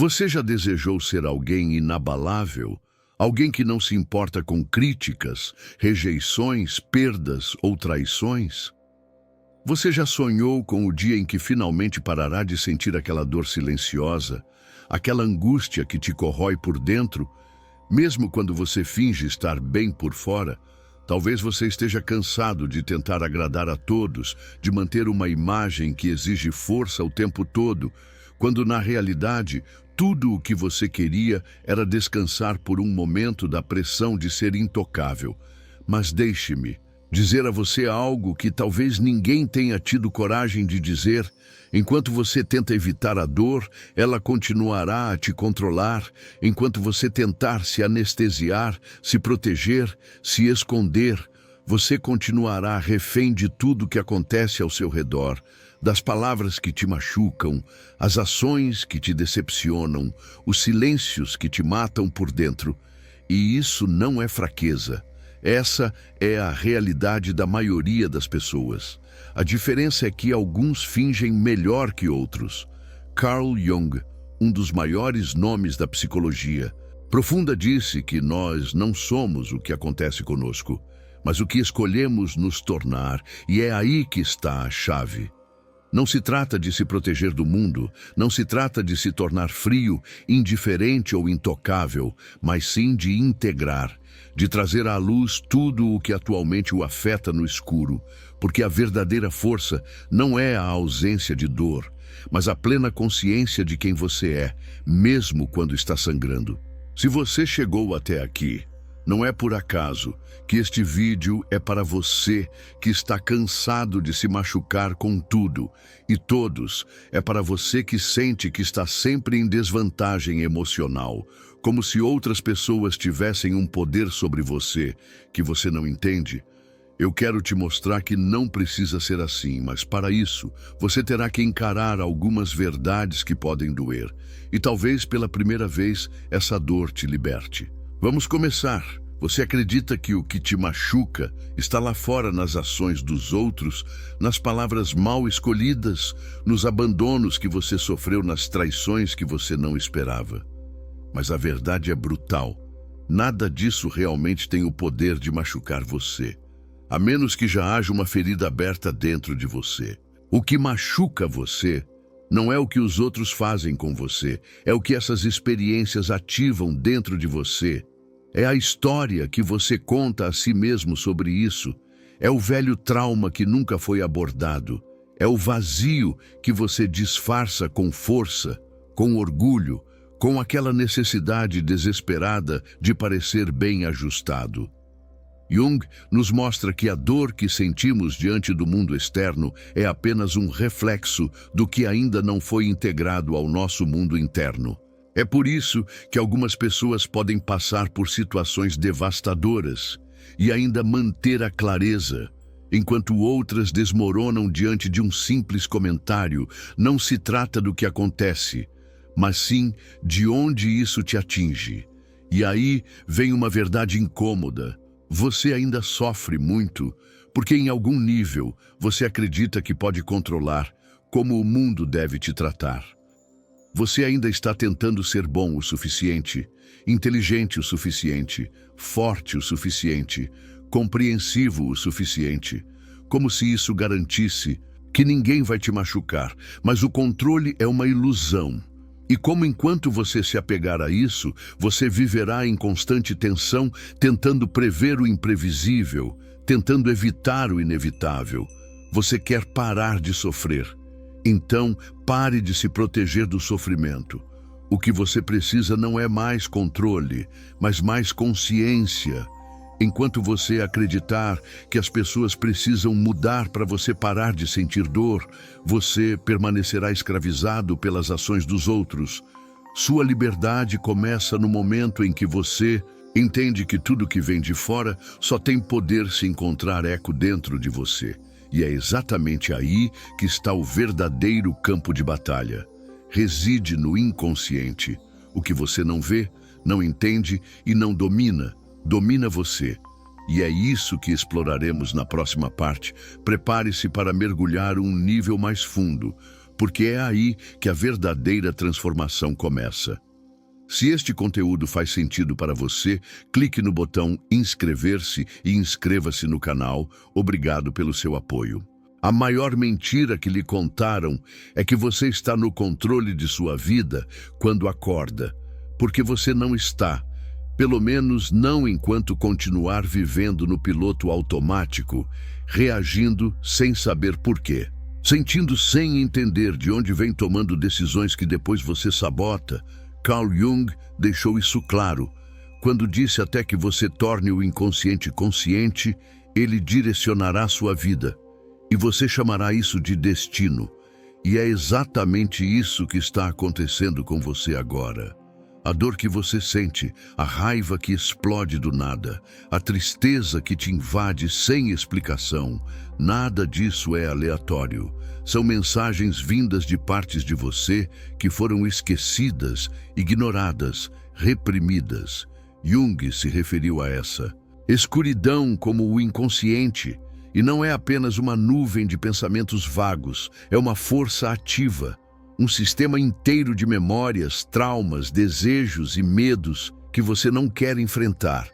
Você já desejou ser alguém inabalável? Alguém que não se importa com críticas, rejeições, perdas ou traições? Você já sonhou com o dia em que finalmente parará de sentir aquela dor silenciosa, aquela angústia que te corrói por dentro, mesmo quando você finge estar bem por fora? Talvez você esteja cansado de tentar agradar a todos, de manter uma imagem que exige força o tempo todo, quando na realidade tudo o que você queria era descansar por um momento da pressão de ser intocável. Mas deixe-me dizer a você algo que talvez ninguém tenha tido coragem de dizer. Enquanto você tenta evitar a dor, ela continuará a te controlar. Enquanto você tentar se anestesiar, se proteger, se esconder, você continuará refém de tudo que acontece ao seu redor, das palavras que te machucam, as ações que te decepcionam, os silêncios que te matam por dentro. E isso não é fraqueza. Essa é a realidade da maioria das pessoas. A diferença é que alguns fingem melhor que outros. Carl Jung, um dos maiores nomes da psicologia profunda, disse que nós não somos o que acontece conosco, mas o que escolhemos nos tornar, e é aí que está a chave. Não se trata de se proteger do mundo, não se trata de se tornar frio, indiferente ou intocável, mas sim de integrar, de trazer à luz tudo o que atualmente o afeta no escuro, porque a verdadeira força não é a ausência de dor, mas a plena consciência de quem você é, mesmo quando está sangrando. Se você chegou até aqui, não é por acaso que este vídeo é para você que está cansado de se machucar com tudo e todos. É para você que sente que está sempre em desvantagem emocional, como se outras pessoas tivessem um poder sobre você que você não entende. Eu quero te mostrar que não precisa ser assim, mas para isso, você terá que encarar algumas verdades que podem doer. E talvez pela primeira vez essa dor te liberte. Vamos começar. Você acredita que o que te machuca está lá fora nas ações dos outros, nas palavras mal escolhidas, nos abandonos que você sofreu, nas traições que você não esperava? Mas a verdade é brutal. Nada disso realmente tem o poder de machucar você, a menos que já haja uma ferida aberta dentro de você. O que machuca você não é o que os outros fazem com você, é o que essas experiências ativam dentro de você. É a história que você conta a si mesmo sobre isso. É o velho trauma que nunca foi abordado. É o vazio que você disfarça com força, com orgulho, com aquela necessidade desesperada de parecer bem ajustado. Jung nos mostra que a dor que sentimos diante do mundo externo é apenas um reflexo do que ainda não foi integrado ao nosso mundo interno. É por isso que algumas pessoas podem passar por situações devastadoras e ainda manter a clareza, enquanto outras desmoronam diante de um simples comentário. Não se trata do que acontece, mas sim de onde isso te atinge. E aí vem uma verdade incômoda. Você ainda sofre muito, porque em algum nível você acredita que pode controlar como o mundo deve te tratar. Você ainda está tentando ser bom o suficiente, inteligente o suficiente, forte o suficiente, compreensivo o suficiente, como se isso garantisse que ninguém vai te machucar. Mas o controle é uma ilusão. E como enquanto você se apegar a isso, você viverá em constante tensão, tentando prever o imprevisível, tentando evitar o inevitável. Você quer parar de sofrer. Então, pare de se proteger do sofrimento. O que você precisa não é mais controle, mas mais consciência. Enquanto você acreditar que as pessoas precisam mudar para você parar de sentir dor, você permanecerá escravizado pelas ações dos outros. Sua liberdade começa no momento em que você entende que tudo que vem de fora só tem poder se encontrar eco dentro de você. E é exatamente aí que está o verdadeiro campo de batalha. Reside no inconsciente. O que você não vê, não entende e não domina, domina você. E é isso que exploraremos na próxima parte. Prepare-se para mergulhar um nível mais fundo, porque é aí que a verdadeira transformação começa. Se este conteúdo faz sentido para você, clique no botão inscrever-se e inscreva-se no canal. Obrigado pelo seu apoio. A maior mentira que lhe contaram é que você está no controle de sua vida quando acorda, porque você não está. Pelo menos não enquanto continuar vivendo no piloto automático, reagindo sem saber por quê, sentindo sem entender de onde vem tomando decisões que depois você sabota. Carl Jung deixou isso claro, quando disse até que você torne o inconsciente consciente, ele direcionará sua vida. E você chamará isso de destino. E é exatamente isso que está acontecendo com você agora. A dor que você sente, a raiva que explode do nada, a tristeza que te invade sem explicação, nada disso é aleatório. São mensagens vindas de partes de você que foram esquecidas, ignoradas, reprimidas. Jung se referiu a essa escuridão como o inconsciente, e não é apenas uma nuvem de pensamentos vagos, é uma força ativa. Um sistema inteiro de memórias, traumas, desejos e medos que você não quer enfrentar,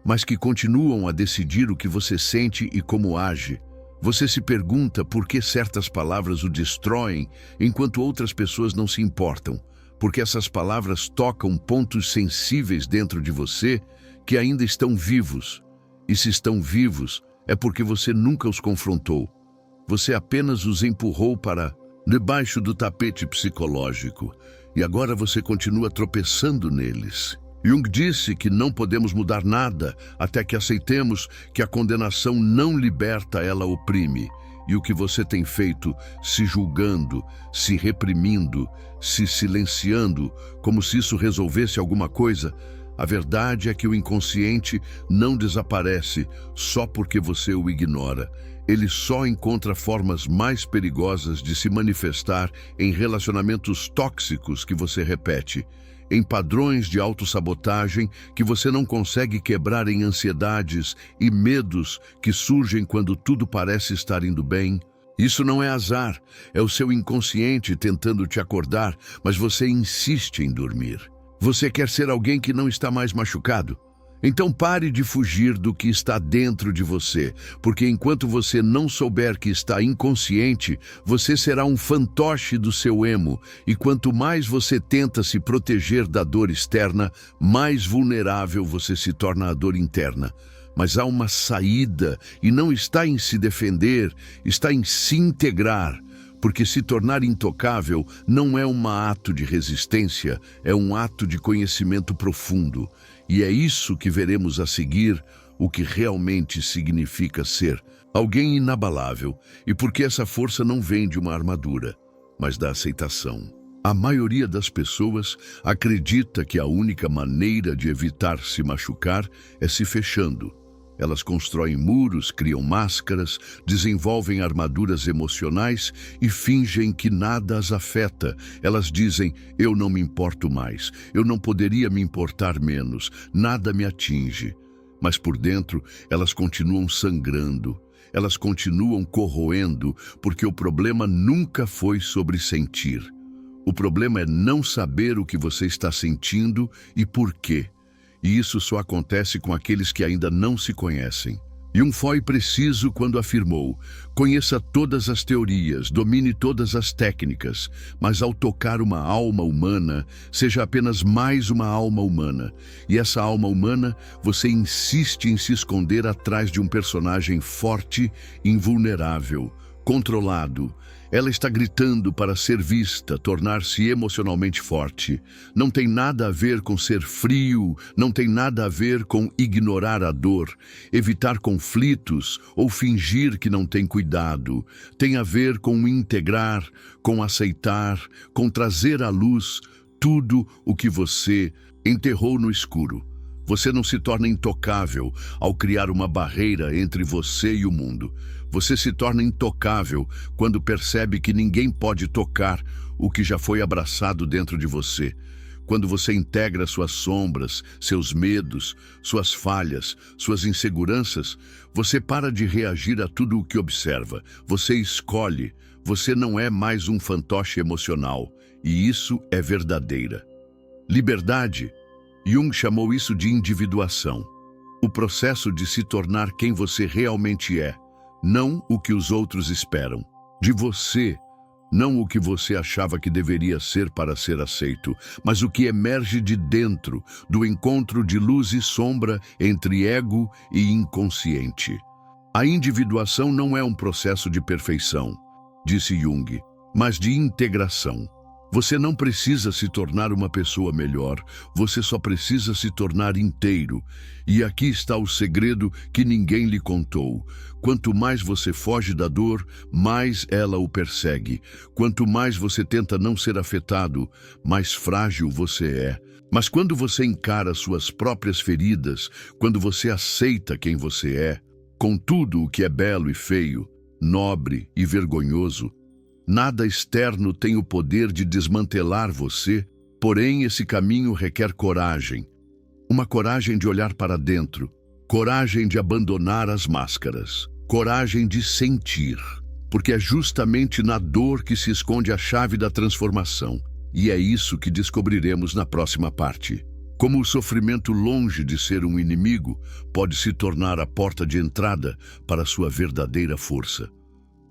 mas que continuam a decidir o que você sente e como age. Você se pergunta por que certas palavras o destroem, enquanto outras pessoas não se importam, porque essas palavras tocam pontos sensíveis dentro de você que ainda estão vivos. E se estão vivos, é porque você nunca os confrontou. Você apenas os empurrou para debaixo do tapete psicológico, e agora você continua tropeçando neles. Jung disse que não podemos mudar nada até que aceitemos que a condenação não liberta, ela oprime. E o que você tem feito, se julgando, se reprimindo, se silenciando, como se isso resolvesse alguma coisa, a verdade é que o inconsciente não desaparece só porque você o ignora. Ele só encontra formas mais perigosas de se manifestar em relacionamentos tóxicos que você repete, em padrões de autossabotagem que você não consegue quebrar, em ansiedades e medos que surgem quando tudo parece estar indo bem. Isso não é azar, é o seu inconsciente tentando te acordar, mas você insiste em dormir. Você quer ser alguém que não está mais machucado? Então pare de fugir do que está dentro de você, porque enquanto você não souber que está inconsciente, você será um fantoche do seu emo, e quanto mais você tenta se proteger da dor externa, mais vulnerável você se torna à dor interna. Mas há uma saída, e não está em se defender, está em se integrar. Porque se tornar intocável não é um ato de resistência, é um ato de conhecimento profundo. E é isso que veremos a seguir, o que realmente significa ser alguém inabalável, e porque essa força não vem de uma armadura, mas da aceitação. A maioria das pessoas acredita que a única maneira de evitar se machucar é se fechando. Elas constroem muros, criam máscaras, desenvolvem armaduras emocionais e fingem que nada as afeta. Elas dizem, eu não me importo mais, eu não poderia me importar menos, nada me atinge. Mas por dentro, elas continuam sangrando, elas continuam corroendo, porque o problema nunca foi sobre sentir. O problema é não saber o que você está sentindo e por quê. E isso só acontece com aqueles que ainda não se conhecem. Jung foi preciso quando afirmou, conheça todas as teorias, domine todas as técnicas, mas ao tocar uma alma humana, seja apenas mais uma alma humana. E essa alma humana, você insiste em se esconder atrás de um personagem forte, invulnerável, controlado. Ela está gritando para ser vista, tornar-se emocionalmente forte. Não tem nada a ver com ser frio, não tem nada a ver com ignorar a dor, evitar conflitos ou fingir que não tem cuidado. Tem a ver com integrar, com aceitar, com trazer à luz tudo o que você enterrou no escuro. Você não se torna intocável ao criar uma barreira entre você e o mundo. Você se torna intocável quando percebe que ninguém pode tocar o que já foi abraçado dentro de você. Quando você integra suas sombras, seus medos, suas falhas, suas inseguranças, você para de reagir a tudo o que observa. Você escolhe, Você não é mais um fantoche emocional, e isso é verdadeira. Liberdade, Jung chamou isso de individuação. O processo de se tornar quem você realmente é, não o que os outros esperam. De você, não o que você achava que deveria ser para ser aceito, mas o que emerge de dentro, do encontro de luz e sombra entre ego e inconsciente. A individuação não é um processo de perfeição, disse Jung, mas de integração. Você não precisa se tornar uma pessoa melhor, você só precisa se tornar inteiro. E aqui está o segredo que ninguém lhe contou. Quanto mais você foge da dor, mais ela o persegue. Quanto mais você tenta não ser afetado, mais frágil você é. Mas quando você encara suas próprias feridas, quando você aceita quem você é, com tudo o que é belo e feio, nobre e vergonhoso, nada externo tem o poder de desmantelar você, porém esse caminho requer coragem. Uma coragem de olhar para dentro, coragem de abandonar as máscaras, coragem de sentir, porque é justamente na dor que se esconde a chave da transformação. E é isso que descobriremos na próxima parte. Como o sofrimento, longe de ser um inimigo, pode se tornar a porta de entrada para sua verdadeira força.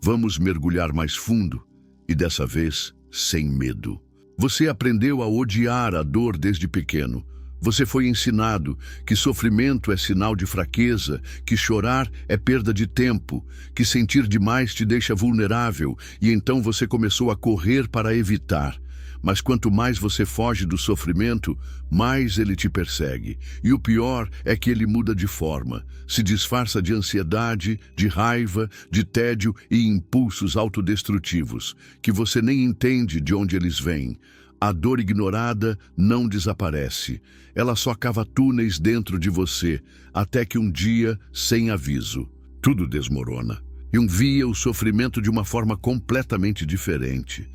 Vamos mergulhar mais fundo e dessa vez sem medo. Você aprendeu a odiar a dor desde pequeno. Você foi ensinado que sofrimento é sinal de fraqueza, que chorar é perda de tempo, que sentir demais te deixa vulnerável, e então você começou a correr para evitar. Mas quanto mais você foge do sofrimento, mais ele te persegue. E o pior é que ele muda de forma, se disfarça de ansiedade, de raiva, de tédio e impulsos autodestrutivos, que você nem entende de onde eles vêm. A dor ignorada não desaparece. Ela só cava túneis dentro de você, até que um dia, sem aviso, tudo desmorona. Jung via o sofrimento de uma forma completamente diferente.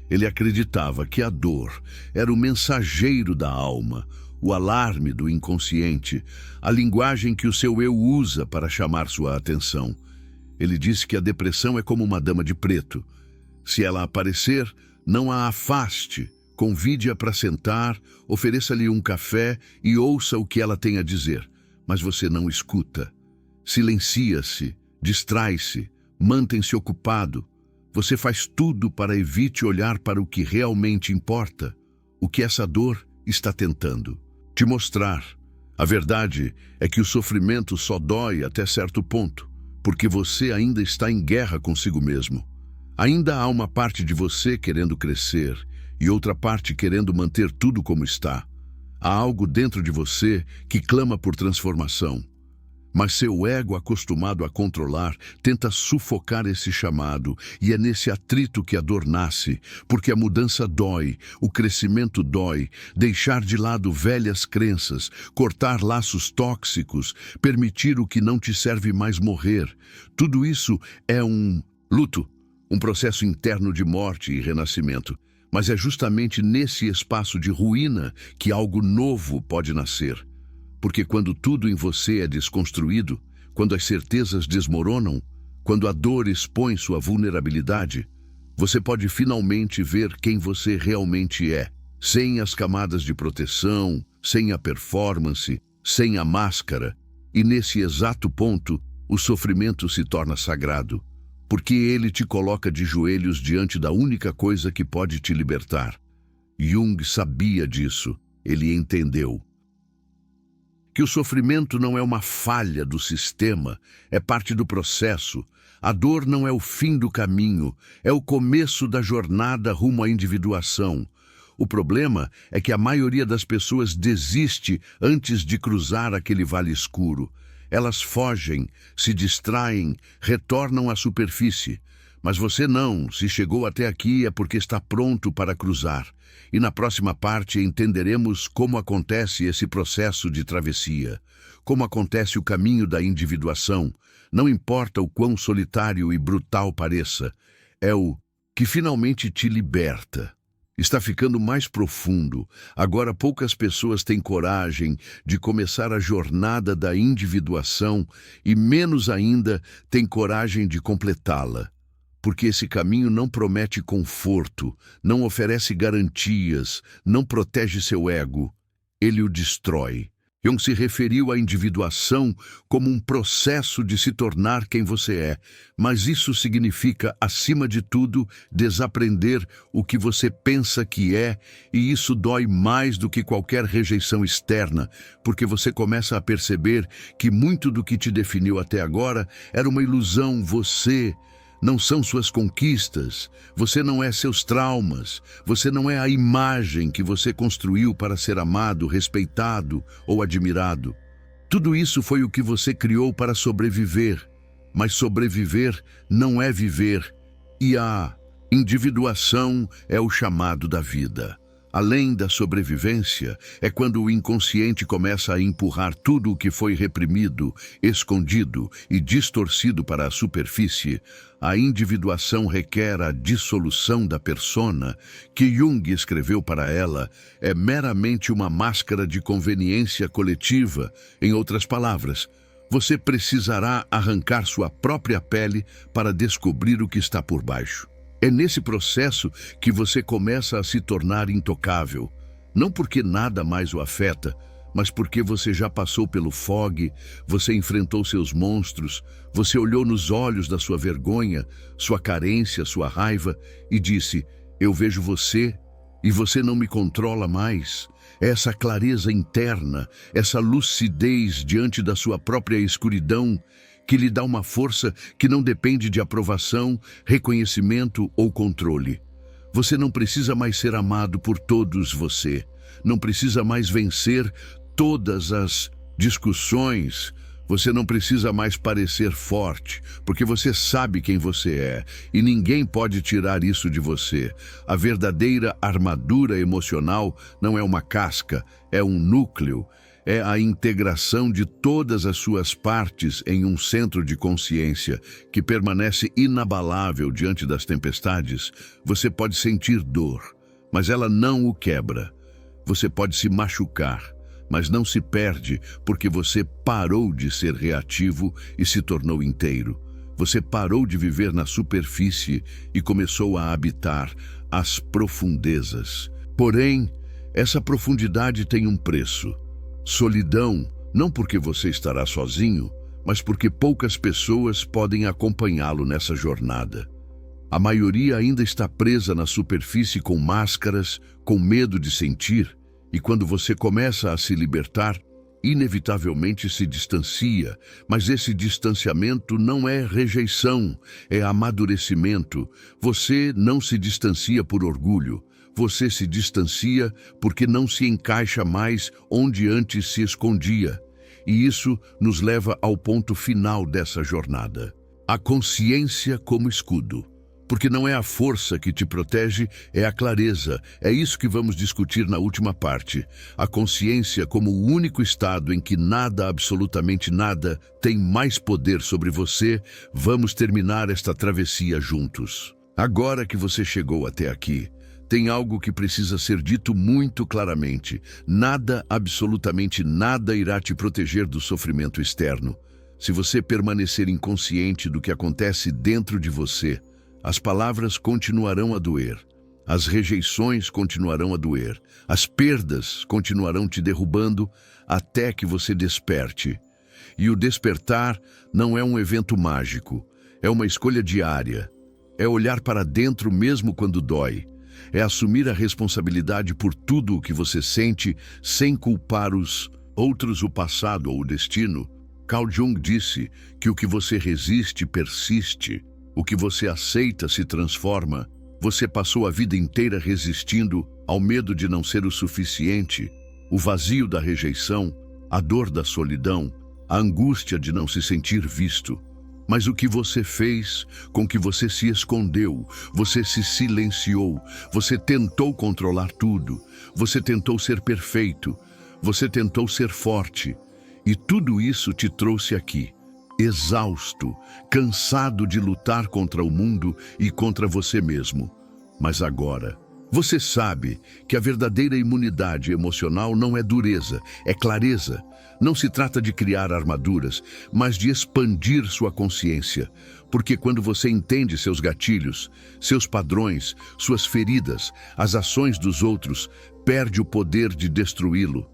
Ele acreditava que a dor era o mensageiro da alma, o alarme do inconsciente, a linguagem que o seu eu usa para chamar sua atenção. Ele disse que a depressão é como uma dama de preto. Se ela aparecer, não a afaste, convide-a para sentar, ofereça-lhe um café e ouça o que ela tem a dizer. Mas você não escuta. Silencia-se, distrai-se, mantém-se ocupado. Você faz tudo para evite olhar para o que realmente importa, o que essa dor está tentando te mostrar. A verdade é que o sofrimento só dói até certo ponto, porque você ainda está em guerra consigo mesmo. Ainda há uma parte de você querendo crescer e outra parte querendo manter tudo como está. Há algo dentro de você que clama por transformação. Mas seu ego, acostumado a controlar, tenta sufocar esse chamado, e é nesse atrito que a dor nasce, porque a mudança dói, o crescimento dói, deixar de lado velhas crenças, cortar laços tóxicos, permitir o que não te serve mais morrer. Tudo isso é um luto, um processo interno de morte e renascimento. Mas é justamente nesse espaço de ruína que algo novo pode nascer. Porque quando tudo em você é desconstruído, quando as certezas desmoronam, quando a dor expõe sua vulnerabilidade, você pode finalmente ver quem você realmente é, sem as camadas de proteção, sem a performance, sem a máscara. E nesse exato ponto, o sofrimento se torna sagrado, porque ele te coloca de joelhos diante da única coisa que pode te libertar. Jung sabia disso, ele entendeu que o sofrimento não é uma falha do sistema, é parte do processo. A dor não é o fim do caminho, é o começo da jornada rumo à individuação. O problema é que a maioria das pessoas desiste antes de cruzar aquele vale escuro. Elas fogem, se distraem, retornam à superfície. Mas você não, se chegou até aqui é porque está pronto para cruzar. E na próxima parte entenderemos como acontece esse processo de travessia, como acontece o caminho da individuação. Não importa o quão solitário e brutal pareça, é o que finalmente te liberta. Está ficando mais profundo. Agora poucas pessoas têm coragem de começar a jornada da individuação e menos ainda têm coragem de completá-la. porque esse caminho não promete conforto, não oferece garantias, não protege seu ego. Ele o destrói. Jung se referiu à individuação como um processo de se tornar quem você é, mas isso significa, acima de tudo, desaprender o que você pensa que é, e isso dói mais do que qualquer rejeição externa, porque você começa a perceber que muito do que te definiu até agora era uma ilusão. Você não são suas conquistas, você não é seus traumas, você não é a imagem que você construiu para ser amado, respeitado ou admirado. Tudo isso foi o que você criou para sobreviver, mas sobreviver não é viver, e a individuação é o chamado da vida. Além da sobrevivência, é quando o inconsciente começa a empurrar tudo o que foi reprimido, escondido e distorcido para a superfície. A individuação requer a dissolução da persona, que Jung escreveu para ela, é meramente uma máscara de conveniência coletiva. Em outras palavras, você precisará arrancar sua própria pele para descobrir o que está por baixo. É nesse processo que você começa a se tornar intocável, não porque nada mais o afeta, mas porque você já passou pelo fog, você enfrentou seus monstros, você olhou nos olhos da sua vergonha, sua carência, sua raiva e disse: eu vejo você e você não me controla mais. Essa clareza interna, essa lucidez diante da sua própria escuridão, que lhe dá uma força que não depende de aprovação, reconhecimento ou controle. Você não precisa mais ser amado por todos você. Não precisa mais vencer todas as discussões. Você não precisa mais parecer forte, porque você sabe quem você é, e ninguém pode tirar isso de você. A verdadeira armadura emocional não é uma casca, é um núcleo. É a integração de todas as suas partes em um centro de consciência que permanece inabalável diante das tempestades. Você pode sentir dor, mas ela não o quebra. Você pode se machucar, mas não se perde porque você parou de ser reativo e se tornou inteiro. Você parou de viver na superfície e começou a habitar as profundezas. Porém, essa profundidade tem um preço. Solidão, não porque você estará sozinho, mas porque poucas pessoas podem acompanhá-lo nessa jornada. A maioria ainda está presa na superfície com máscaras, com medo de sentir, e quando você começa a se libertar, inevitavelmente se distancia, mas esse distanciamento não é rejeição, é amadurecimento. Você não se distancia por orgulho. Você se distancia porque não se encaixa mais onde antes se escondia. E isso nos leva ao ponto final dessa jornada. A consciência como escudo. Porque não é a força que te protege, é a clareza. É isso que vamos discutir na última parte. A consciência como o único estado em que nada, absolutamente nada, tem mais poder sobre você. Vamos terminar esta travessia juntos. Agora que você chegou até aqui, tem algo que precisa ser dito muito claramente. Nada, absolutamente nada, irá te proteger do sofrimento externo. Se você permanecer inconsciente do que acontece dentro de você, as palavras continuarão a doer, as rejeições continuarão a doer, as perdas continuarão te derrubando até que você desperte. E o despertar não é um evento mágico, é uma escolha diária. É olhar para dentro mesmo quando dói. É assumir a responsabilidade por tudo o que você sente, sem culpar os outros, o passado ou o destino. Carl Jung disse que o que você resiste persiste, o que você aceita se transforma. Você passou a vida inteira resistindo ao medo de não ser o suficiente, o vazio da rejeição, a dor da solidão, a angústia de não se sentir visto. Mas o que você fez, com que você se escondeu, você se silenciou, você tentou controlar tudo, você tentou ser perfeito, você tentou ser forte, e tudo isso te trouxe aqui, exausto, cansado de lutar contra o mundo e contra você mesmo. Mas agora, Você sabe que a verdadeira imunidade emocional não é dureza, é clareza. Não se trata de criar armaduras, mas de expandir sua consciência. Porque quando você entende seus gatilhos, seus padrões, suas feridas, as ações dos outros, perde o poder de destruí-lo.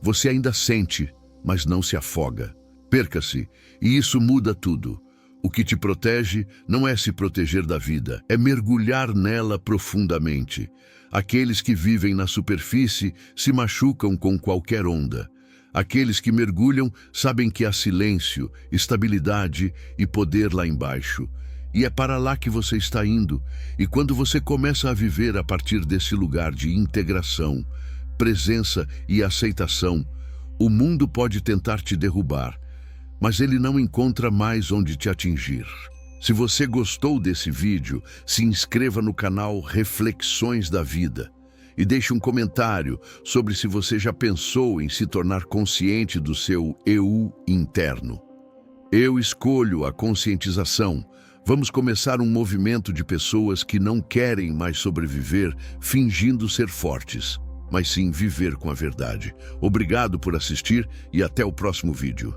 Você ainda sente, mas não se afoga. Perca-se, e isso muda tudo. O que te protege não é se proteger da vida, é mergulhar nela profundamente. Aqueles que vivem na superfície se machucam com qualquer onda. Aqueles que mergulham sabem que há silêncio, estabilidade e poder lá embaixo. E é para lá que você está indo. E quando você começa a viver a partir desse lugar de integração, presença e aceitação, o mundo pode tentar te derrubar, mas ele não encontra mais onde te atingir. Se você gostou desse vídeo, se inscreva no canal Reflexões da Vida e deixe um comentário sobre se você já pensou em se tornar consciente do seu eu interno. Eu escolho a conscientização. Vamos começar um movimento de pessoas que não querem mais sobreviver fingindo ser fortes, mas sim viver com a verdade. Obrigado por assistir e até o próximo vídeo.